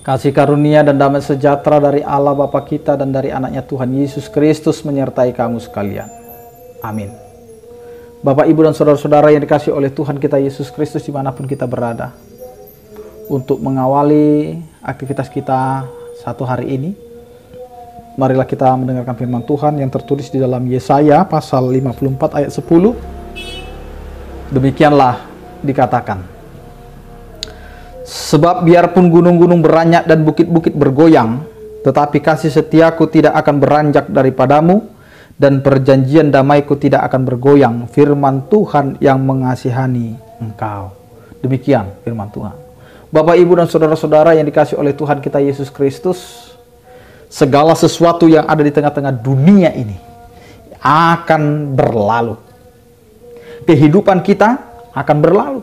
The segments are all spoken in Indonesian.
Kasih karunia dan damai sejahtera dari Allah Bapa kita dan dari anaknya Tuhan Yesus Kristus menyertai kamu sekalian. Amin. Bapak, Ibu, dan saudara-saudara yang dikasihi oleh Tuhan kita Yesus Kristus dimanapun kita berada. Untuk mengawali aktivitas kita satu hari ini, marilah kita mendengarkan firman Tuhan yang tertulis di dalam Yesaya pasal 54 ayat 10. Demikianlah dikatakan. Sebab biarpun gunung-gunung beranjak dan bukit-bukit bergoyang, tetapi kasih setiaku tidak akan beranjak daripadamu, dan perjanjian damaiku tidak akan bergoyang, firman Tuhan yang mengasihani engkau. Demikian firman Tuhan. Bapak, Ibu, dan saudara-saudara yang dikasihi oleh Tuhan kita Yesus Kristus, segala sesuatu yang ada di tengah-tengah dunia ini akan berlalu. Kehidupan kita akan berlalu.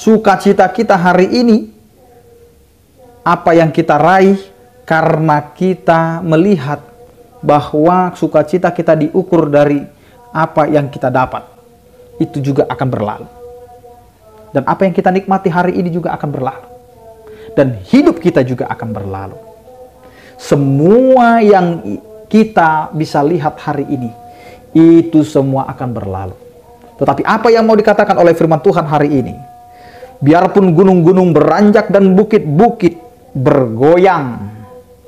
Sukacita kita hari ini, apa yang kita raih karena kita melihat bahwa sukacita kita diukur dari apa yang kita dapat, itu juga akan berlalu. Dan apa yang kita nikmati hari ini juga akan berlalu. Dan hidup kita juga akan berlalu. Semua yang kita bisa lihat hari ini, itu semua akan berlalu. Tetapi apa yang mau dikatakan oleh firman Tuhan hari ini? Biarpun gunung-gunung beranjak dan bukit-bukit bergoyang,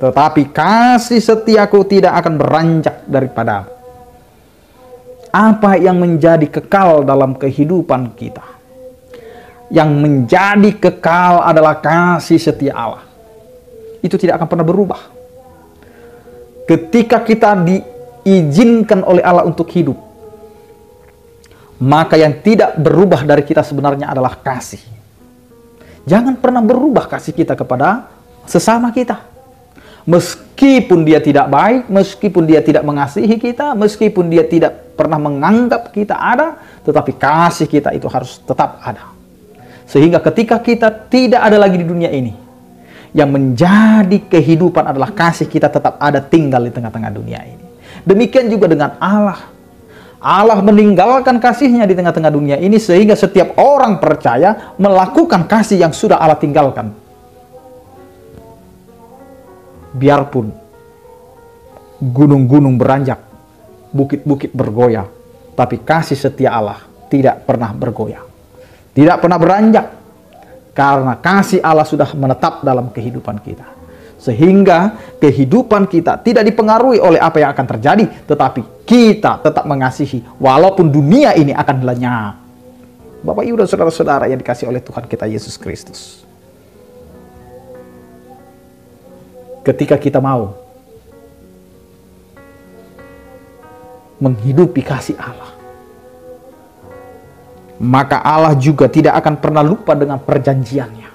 tetapi kasih setiaku tidak akan beranjak daripada. Apa yang menjadi kekal dalam kehidupan kita? Yang menjadi kekal adalah kasih setia Allah. Itu tidak akan pernah berubah. Ketika kita diizinkan oleh Allah untuk hidup, maka yang tidak berubah dari kita sebenarnya adalah kasih. Jangan pernah berubah kasih kita kepada sesama kita. Meskipun dia tidak baik, meskipun dia tidak mengasihi kita, meskipun dia tidak pernah menganggap kita ada, tetapi kasih kita itu harus tetap ada. Sehingga ketika kita tidak ada lagi di dunia ini, yang menjadi kehidupan adalah kasih kita tetap ada tinggal di tengah-tengah dunia ini. Demikian juga dengan Allah. Allah meninggalkan kasihnya di tengah-tengah dunia ini sehingga setiap orang percaya melakukan kasih yang sudah Allah tinggalkan. Biarpun gunung-gunung beranjak, bukit-bukit bergoyang, tapi kasih setia Allah tidak pernah bergoyang. Tidak pernah beranjak. Karena kasih Allah sudah menetap dalam kehidupan kita. Sehingga kehidupan kita tidak dipengaruhi oleh apa yang akan terjadi, tetapi kita tetap mengasihi walaupun dunia ini akan lenyap. Bapak, Ibu, dan saudara-saudara yang dikasihi oleh Tuhan kita Yesus Kristus. Ketika kita mau menghidupi kasih Allah, maka Allah juga tidak akan pernah lupa dengan perjanjiannya.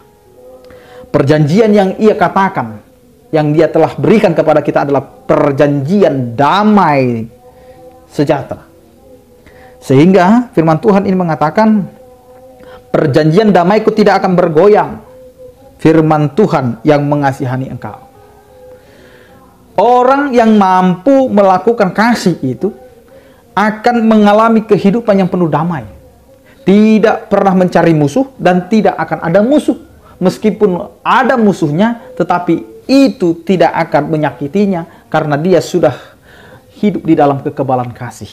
Perjanjian yang ia katakan, yang dia telah berikan kepada kita adalah perjanjian damai sejahtera. Sehingga firman Tuhan ini mengatakan, perjanjian damaiku tidak akan bergoyang, firman Tuhan yang mengasihani engkau. Orang yang mampu melakukan kasih itu akan mengalami kehidupan yang penuh damai. Tidak pernah mencari musuh dan tidak akan ada musuh. Meskipun ada musuhnya, tetapi itu tidak akan menyakitinya karena dia sudah hidup di dalam kekebalan kasih.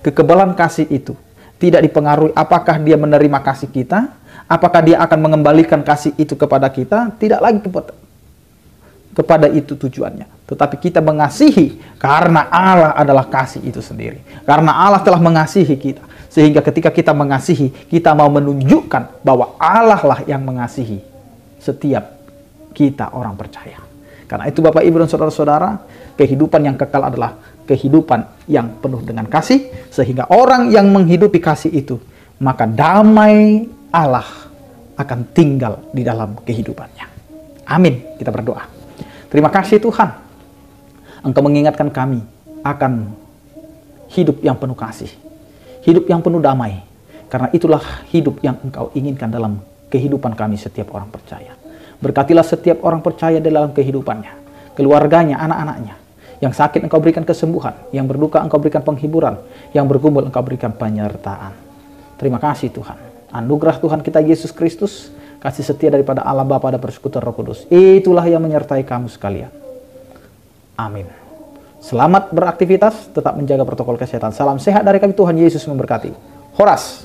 Kekebalan kasih itu tidak dipengaruhi apakah dia menerima kasih kita, apakah dia akan mengembalikan kasih itu kepada kita, tidak lagi kepada itu tujuannya. Tetapi kita mengasihi karena Allah adalah kasih itu sendiri. Karena Allah telah mengasihi kita. Sehingga ketika kita mengasihi, kita mau menunjukkan bahwa Allah lah yang mengasihi setiap kita orang percaya. Karena itu Bapak, Ibu, dan saudara-saudara, kehidupan yang kekal adalah kehidupan yang penuh dengan kasih. Sehingga orang yang menghidupi kasih itu, maka damai Allah akan tinggal di dalam kehidupannya. Amin. Kita berdoa. Terima kasih Tuhan, Engkau mengingatkan kami akan hidup yang penuh kasih. Hidup yang penuh damai. Karena itulah hidup yang Engkau inginkan dalam kehidupan kami setiap orang percaya. Berkatilah setiap orang percaya dalam kehidupannya, keluarganya, anak-anaknya. Yang sakit Engkau berikan kesembuhan, yang berduka Engkau berikan penghiburan, yang bergumul Engkau berikan penyertaan. Terima kasih Tuhan. Anugerah Tuhan kita Yesus Kristus, kasih setia daripada Allah Bapa dan persekutuan Roh Kudus. Itulah yang menyertai kamu sekalian. Amin. Selamat beraktivitas, tetap menjaga protokol kesehatan. Salam sehat dari kami, Tuhan Yesus memberkati. Horas.